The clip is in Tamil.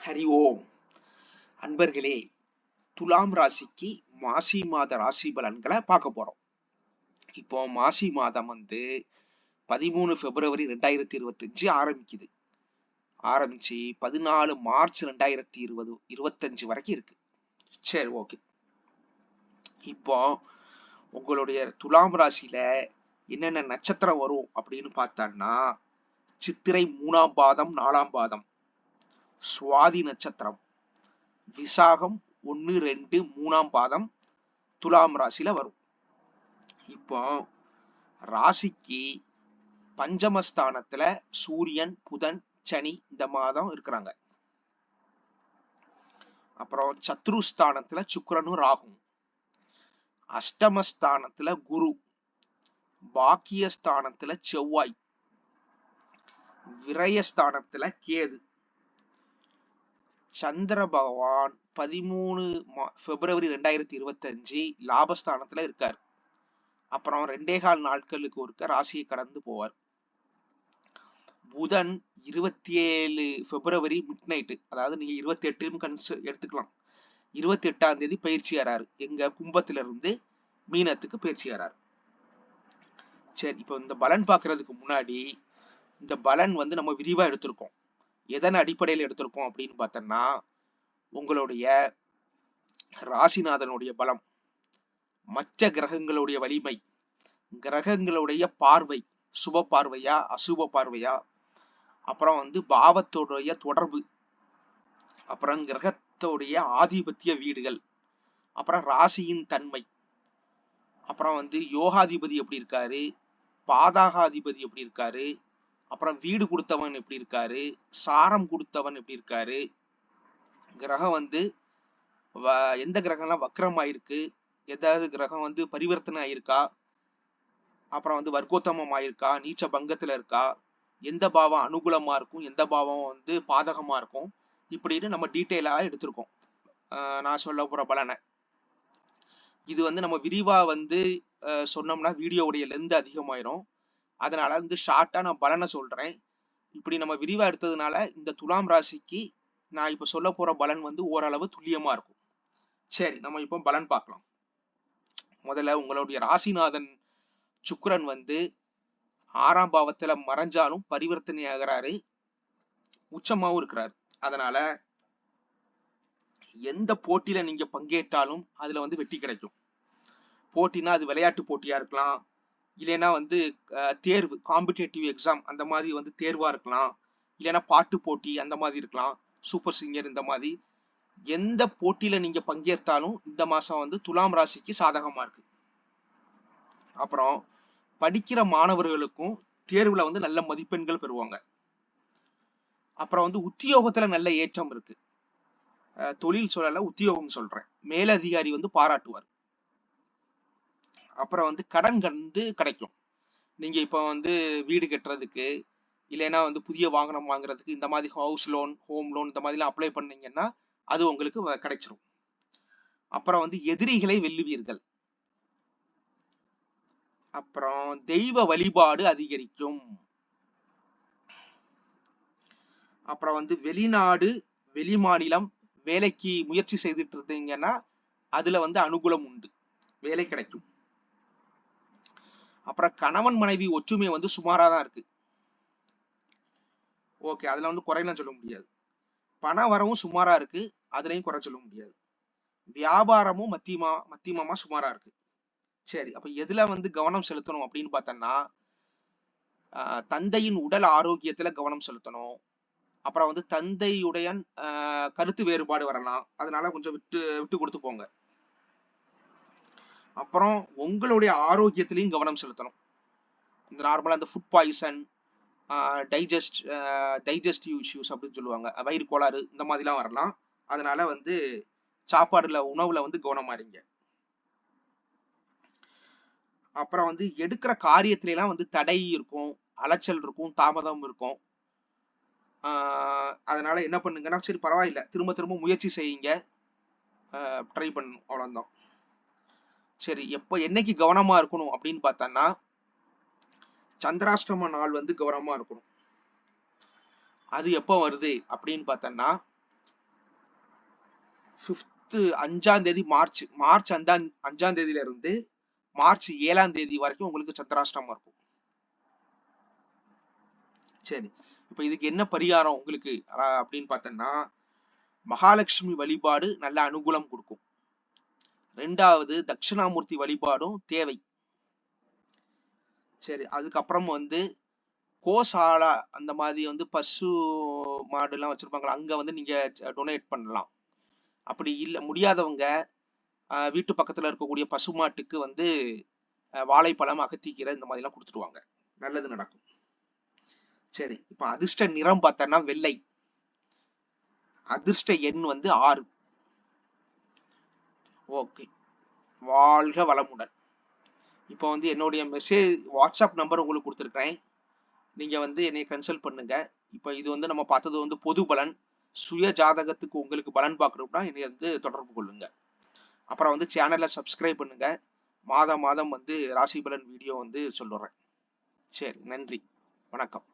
ஹரி ஓம். அன்பர்களே, துலாம் ராசிக்கு மாசி மாத ராசி பலன்களை பார்க்க போறோம். இப்போ மாசி மாதம் 13 பிப்ரவரி 2025 ஆரம்பிச்சு 14 மார்ச் 2025 வரைக்கும் இருக்கு. சரி, ஓகே. இப்போ உங்களுடைய துலாம் ராசியில என்னென்ன நட்சத்திரம் வரும் அப்படின்னு பார்த்தோம்னா, சித்திரை 3ஆம் பாதம் 4ஆம் பாதம், சுவாதி நட்சத்திரம், விசாகம் 1, 2, 3ஆம் பாதம் துலாம் ராசியில வரும். இப்போ ராசிக்கு பஞ்சமஸ்தானத்துல சூரியன், புதன், சனி இந்த மாதம் இருக்கிறாங்க. அப்புறம் சத்ருஸ்தானத்துல சுக்கிரனும் ராகும், அஷ்டமஸ்தானத்துல குரு, பாக்கியஸ்தானத்துல செவ்வாய், விரயஸ்தானத்துல கேது. சந்திர பகவான் 13 பிப்ரவரி 2025 லாபஸ்தானத்துல இருக்காரு. அப்புறம் 2.25 நாட்களுக்கு ஒருக்க ராசியை கடந்து போவார். புதன் 27 பிப்ரவரி மிட் நைட்டு, அதாவது நீங்க 28 எடுத்துக்கலாம், 28ஆம் தேதி பயிற்சி ஆறாரு. எங்க கும்பத்துல இருந்து மீனத்துக்கு பயிற்சி ஆறாரு. சரி, இப்போ இந்த பலன் பாக்குறதுக்கு முன்னாடி இந்த பலன் நம்ம விரிவா எடுத்திருக்கோம். எதன் அடிப்படையில் எடுத்திருக்கோம் அப்படின்னு பார்த்தோம்னா, உங்களுடைய ராசிநாதனுடைய பலம், மற்ற கிரகங்களுடைய வலிமை, கிரகங்களுடைய பார்வை, சுப பார்வையா அசுப பார்வையா, அப்புறம் பாவத்தோடைய தொடர்பு, அப்புறம் கிரகத்தோடைய ஆதிபத்திய வீடுகள், அப்புறம் ராசியின் தன்மை, அப்புறம் யோகாதிபதி எப்படி இருக்காரு, பாதகாதிபதி எப்படி இருக்காரு, அப்புறம் வீடு கொடுத்தவன் எப்படி இருக்காரு, சாரம் கொடுத்தவன் எப்படி இருக்காரு, கிரகம் எந்த கிரகம்லாம் வக்ரமாயிருக்கு, ஏதாவது கிரகம் பரிவர்த்தனை ஆயிருக்கா, அப்புறம் வர்க்கோத்தமம் ஆயிருக்கா, நீச்ச பங்கத்துல இருக்கா, எந்த பாவம் அனுகூலமா இருக்கும், எந்த பாவம் பாதகமா இருக்கும், இப்படின்னு நம்ம டீட்டெயிலா எடுத்திருக்கோம். நான் சொல்ல போற பலனை இது நம்ம விரிவா சொன்னோம்னா வீடியோவுடைய லென்த் அதிகமாயிரும். அதனால ஷார்ட்டா நான் பலனை சொல்றேன். இப்படி நம்ம விரிவா எடுத்ததுனால இந்த துலாம் ராசிக்கு நான் இப்ப சொல்ல போற பலன் ஓரளவு துல்லியமா இருக்கும். சரி, நம்ம இப்போ பலன் பார்க்கலாம். முதல்ல உங்களுடைய ராசிநாதன் சுக்கிரன் 6ஆம் பாவத்துல மறைஞ்சாலும் பரிவர்த்தனை ஆகிறாரு, உச்சமாவும் இருக்கிறாரு. அதனால எந்த போட்டியில நீங்க பங்கேற்றாலும் அதுல வெற்றி கிடைக்கும். போட்டினா அது விளையாட்டு போட்டியா இருக்கலாம், இல்லைன்னா தேர்வு, காம்படிட்டிவ் எக்ஸாம் அந்த மாதிரி தேர்வா இருக்கலாம், இல்லைன்னா பாட்டு போட்டி அந்த மாதிரி இருக்கலாம், சூப்பர் சிங்கர் இந்த மாதிரி எந்த போட்டியில நீங்க பங்கேற்றாலும் இந்த மாசம் துலாம் ராசிக்கு சாதகமா இருக்கு. அப்புறம் படிக்கிற மாணவர்களுக்கும் தேர்வுல நல்ல மதிப்பெண்கள் பெறுவாங்க. அப்புறம் உத்தியோகத்துல நல்ல ஏற்றம் இருக்கு. தொழில் சொல்லல, உத்தியோகம் சொல்றேன். மேலதிகாரி பாராட்டுவார். அப்புறம் கடன் கிடைக்கும். நீங்க இப்ப வீடு கட்டுறதுக்கு, இல்லைன்னா புதிய வாகனம் வாங்குறதுக்கு, இந்த மாதிரி ஹவுஸ் லோன், ஹோம் லோன் இந்த மாதிரி அப்ளை பண்ணீங்கன்னா அது உங்களுக்கு கிடைச்சிரும். அப்புறம் எதிரிகளை வெல்லுவீர்கள். அப்புறம் தெய்வ வழிபாடு அதிகரிக்கும். அப்புறம் வெளிநாடு, வெளி மாநிலம் வேலைக்கு முயற்சி செய்துட்டு இருந்தீங்கன்னா அதுல அனுகூலம் உண்டு, வேலை கிடைக்கும். அப்புறம் கணவன் மனைவி ஒற்றுமை சுமாரா தான் இருக்கு. ஓகே, அதுல குறையலாம் சொல்ல முடியாது. பண வரவும் சுமாரா இருக்கு, அதுலயும் குறை சொல்ல முடியாது. வியாபாரமும் மத்தியமா சுமாரா இருக்கு. சரி, அப்ப எதுல கவனம் செலுத்தணும் அப்படின்னு பார்த்தோம்னா, தந்தையின் உடல் ஆரோக்கியத்துல கவனம் செலுத்தணும். அப்புறம் தந்தையுடைய கருத்து வேறுபாடு வரலாம், அதனால கொஞ்சம் விட்டு கொடுத்து போங்க. அப்புறம் உங்களுடைய ஆரோக்கியத்திலையும் கவனம் செலுத்தணும். இந்த நார்மலா ஃபுட் பாய்சன், டைஜஸ்டிவ் இஷ்யூஸ் அப்படின்னு சொல்லுவாங்க, வயிறு கோளாறு இந்த மாதிரிலாம் வரலாம். அதனால சாப்பாடுல, உணவுல கவனமா இருங்க. அப்புறம் எடுக்கிற காரியத்தில எல்லாம் தடை இருக்கும், அலைச்சல் இருக்கும், தாமதம் இருக்கும். அதனால என்ன பண்ணுங்கன்னா, சரி பரவாயில்ல, திரும்ப திரும்ப முயற்சி செய்யுங்க, ட்ரை பண்ணணும், அவ்வளவுதான். சரி, என்னைக்கு கவனமா இருக்கணும் அப்படின்னு பார்த்தோம்னா, சந்திராஷ்டம நாள் கவனமா இருக்கணும். அது எப்போ வருது அப்படின்னு பார்த்தோம்னா, 5ஆம் தேதி மார்ச் 5ஆம் தேதியில இருந்து மார்ச் 7ஆம் தேதி வரைக்கும் உங்களுக்கு சந்திராஷ்டமம் இருக்கும். சரி, இப்ப இதுக்கு என்ன பரிகாரம் உங்களுக்கு அப்படின்னு பார்த்தோம்னா, மகாலட்சுமி வழிபாடு நல்ல அனுகூலம் கொடுக்கும். 2வது தட்சிணாமூர்த்தி வழிபாடும் தேவை. சரி, அதுக்கப்புறம் வந்து கோசாலா அந்த மாதிரி வந்து பசு மாடு எல்லாம் வச்சிருப்பாங்களா, அங்க வந்து நீங்க டொனேட் பண்ணலாம். அப்படி இல்ல முடியாதவங்க வீட்டு பக்கத்துல இருக்கக்கூடிய பசுமாட்டுக்கு வந்து வாழைப்பழம், அகத்திக்கீரை இந்த மாதிரி எல்லாம் கொடுத்துருவாங்க. நல்லது நடக்கும். சரி, இப்ப அதிர்ஷ்ட நிறம் பார்த்தோம்னா வெள்ளை. அதிர்ஷ்ட எண் வந்து 6. ஓகே, வாழ்க வளமுடன். இப்போ வந்து என்னுடைய வாட்ஸ்அப் நம்பர் உங்களுக்கு கொடுத்துருக்கேன். நீங்க வந்து என்னை கன்சல்ட் பண்ணுங்க. இப்போ இது வந்து நம்ம பார்த்தது வந்து பொது பலன். சுய ஜாதகத்துக்கு உங்களுக்கு பலன் பார்க்கணும்னா என்னை வந்து தொடர்பு கொள்ளுங்க. அப்புறம் வந்து சேனலை சப்ஸ்கிரைப் பண்ணுங்க. மாதம் வந்து ராசி பலன் வீடியோ வந்து சொல்லுறேன். சரி, நன்றி, வணக்கம்.